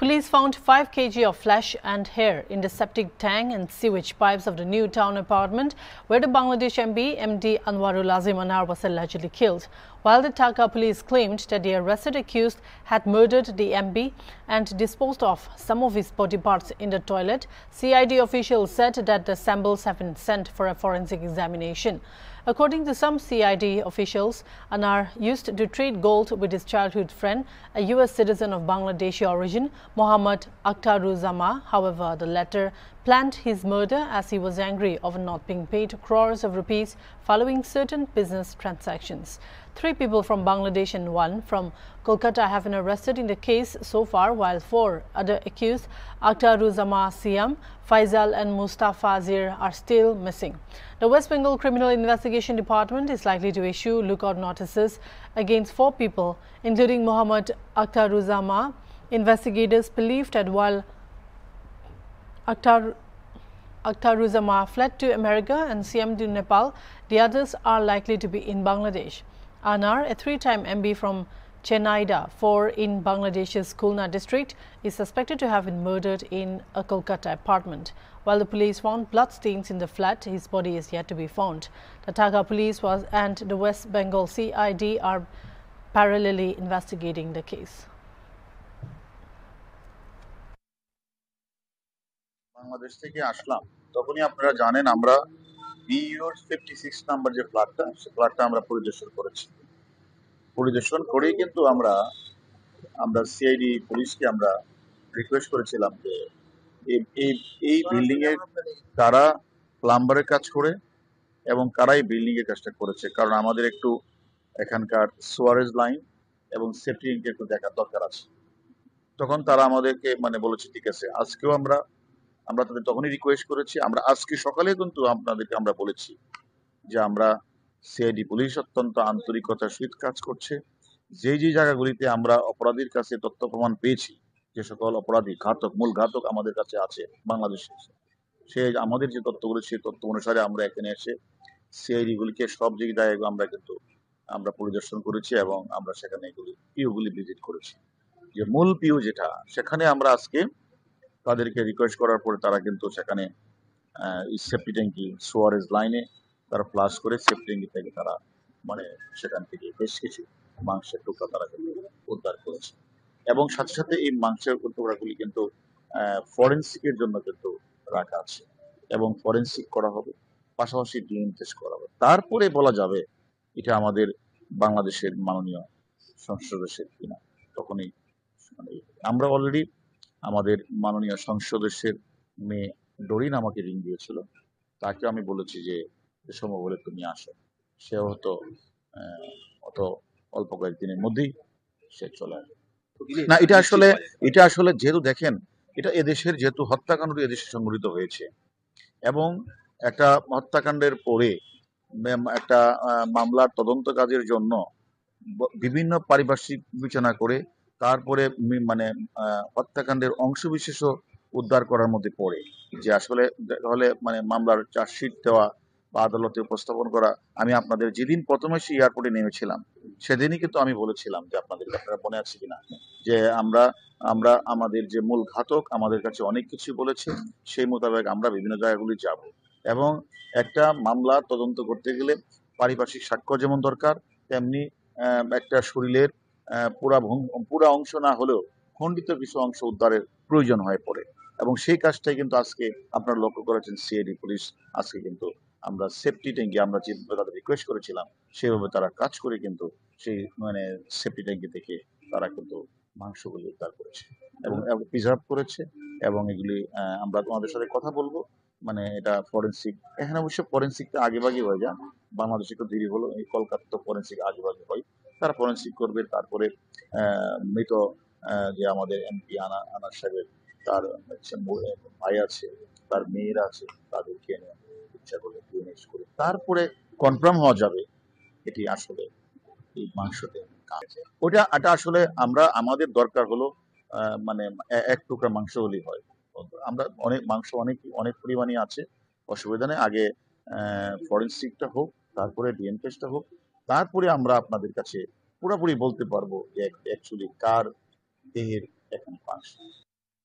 Police found 5 kg of flesh and hair in the septic tank and sewage pipes of the New Town apartment where the Bangladesh MP MD Anwarul Azim Anar was allegedly killed. While the Dhaka police claimed that the arrested accused had murdered the MP and disposed of some of his body parts in the toilet, CID officials said that the samples have been sent for a forensic examination. According to some CID officials, Anar used to trade gold with his childhood friend, a US citizen of Bangladeshi origin, Mohammad Akhtaruzzaman. However, the latter planned his murder as he was angry over not being paid crores of rupees following certain business transactions. 3 people from Bangladesh and 1 from Kolkata have been arrested in the case so far, while 4 other accused, Akhtaruzzaman Siam, Faisal and Mustafa Azir, are still missing. The West Bengal Criminal Investigation Department is likely to issue lookout notices against 4 people, including Mohammad Akhtaruzzaman. Investigators believe that while Akhtaruzzaman fled to America and Siam to Nepal, the others are likely to be in Bangladesh. Anar, a 3-time MP from Chenaida 4 in Bangladesh's Khulna district, is suspected to have been murdered in a Kolkata apartment. While the police found bloodstains in the flat, his body is yet to be found. The Dhaka police and the West Bengal CID are parallelly investigating the case. Bangladesh থেকে আসলাম তখনই আপনারা জানেন আমরা বিইউর 56 number যে ফ্ল্যাটটা সেই ফ্ল্যাটটা আমরা পরিদর্শন করেই কিন্তু আমরা সিআইডি পুলিশকে আমরা রিকোয়েস্ট করেছিলাম যে এই বিল্ডিং এর কারা প্লাম্বারের কাজ করে এবং কারা এই বিল্ডিং এর কাজটা করেছে, কারণ আমাদের একটু এখানকার সোয়ারেজ লাইন এবং সেফটি ট্যাঙ্ক একটু দেখার দরকার আছে। তখন তারা আমাদেরকে বলেছে ঠিক আছে। আজকেও আমরা তাদের তখনই রিকোয়েস্ট করেছি। আমরা আজকে সকালে কিন্তু আপনাদেরকে আমরা বলেছি যে আমরা সিআইডি পুলিশ অত্যন্ত আন্তরিকতার সহিত কাজ করছে। যে জায়গাগুলিতে আমরা অপরাধীর কাছে তথ্য প্রমাণ পেয়েছি, যে সকল অপরাধী মূল ঘাতক আমাদের কাছে আছে বাংলাদেশে, সে আমাদের যে তথ্যগুলো সেই তথ্য অনুসারে আমরা এখানে এসে সিআইডি গুলিকে সব জায়গায় আমরা পরিদর্শন করেছি এবং আমরা সেখানে পিওগুলি ভিজিট করেছি। যে মূল পিও যেটা, সেখানে আমরা আজকে তাদেরকে রিকোয়েস্ট করার পরে তারা কিন্তু সেখানে সেফটি ট্যাঙ্কি সোয়ারেজ লাইনে তারা ফ্লাশ করে সেফটি ট্যাঙ্কি থেকে তারা সেখান থেকে বেশ কিছু মাংসের টুকরা তারা কিন্তু উদ্ধার করেছে এবং সাথে সাথে এই মাংসের টুকরাগুলি কিন্তু ফরেন্সিকের জন্য কিন্তু রাখা আছে এবং ফরেন্সিক করা হবে, পাশাপাশি ডিএনএ টেস্ট করা হবে। তারপরে বলা যাবে এটা আমাদের বাংলাদেশের মাননীয় সংসদ সদস্যের কিনা। তখনই আমরা অলরেডি আমাদের মাননীয় সংসদ সদস্যের মেয়ে ডরিন আমাকে রিং দিয়েছিল, তাকে আমি বলেছি যে সম্ভব হলে তুমি আসো। সে হয়তো অত অল্প কয়েকদিনের মধ্যেই সে চলে আসবে। না, এটা আসলে যেহেতু দেখেন, এটা এদেশের যেহেতু হত্যাকাণ্ড এদেশে সংঘটিত হয়েছে এবং একটা হত্যাকাণ্ডের পরে একটা মামলার তদন্ত কাজের জন্য বিভিন্ন পারিপার্শ্বিক বিবেচনা করে তারপরে হত্যাকাণ্ডের অংশবিশেষ উদ্ধার করার মধ্যে পড়ে যে আসলে হলে মামলার চার্জশিট দেওয়া বা আদালতে উপস্থাপন করা। আমি আপনাদের যেদিন প্রথমে সেই এয়ারপোর্টে নেমেছিলাম সেদিনই কিন্তু আমি বলেছিলাম যে আপনারা মনে আছে কিনা, যে আমরা আমাদের যে মূল ঘাতক আমাদের কাছে অনেক কিছু বলেছে, সেই মোতাবেক আমরা বিভিন্ন জায়গাগুলি যাব এবং একটা মামলা তদন্ত করতে গেলে পারিপার্শ্বিক সাক্ষ্য যেমন দরকার, তেমনি একটা শরীরের পুরা অংশ না হলেও খণ্ডিত কিছু অংশ উদ্ধারের প্রয়োজন হয়ে পড়ে এবং সেই কাজটাই কিন্তু আজকে আপনারা লক্ষ্য করেছেন সিআইডি পুলিশ আজকে কিন্তু আমরা সেফটি ট্যাঙ্কি আমরা যেভাবে তাদের রিকোয়েস্ট করেছিলাম সেভাবে তারা কাজ করে কিন্তু সেই সেফটি ট্যাঙ্কি থেকে তারা কিন্তু মাংসগুলি উদ্ধার করেছে এবং প্রিজার্ভ করেছে এবং এগুলি আমরা তোমাদের সাথে কথা বলবো। এটা ফরেন্সিক, এখানে অবশ্য ফরেন্সিকটা আগেভাগে হয়ে যায়, বাংলাদেশে একটু দেরি হলো, এই কলকাতা তো ফরেন্সিক আগেভাগে হয়, তারা ফরেন্সিক করবে। তারপরে মৃত যে আমাদের এমপি আনার সাহেবের তার ভাই আছে, তার মেয়েরা আছে, তাদেরকে ইচ্ছা করে করে তারপরে কনফার্ম হওয়া যাবে এটি আসলে এই মাংসতে এটা আসলে আমাদের দরকার হলো এক টুকরা মাংস হলেই হয়। আমরা অনেক পরিমাণে আছে, অসুবিধা নেই। আগে ফরেন্সিকটা হোক, তারপরে ডিএনএ টেস্টটা হোক, তারপরে আমরা আপনাদের কাছে পুরোপুরি বলতে পারবো যে অ্যাকচুয়ালি কার দেহের এখন মাংস।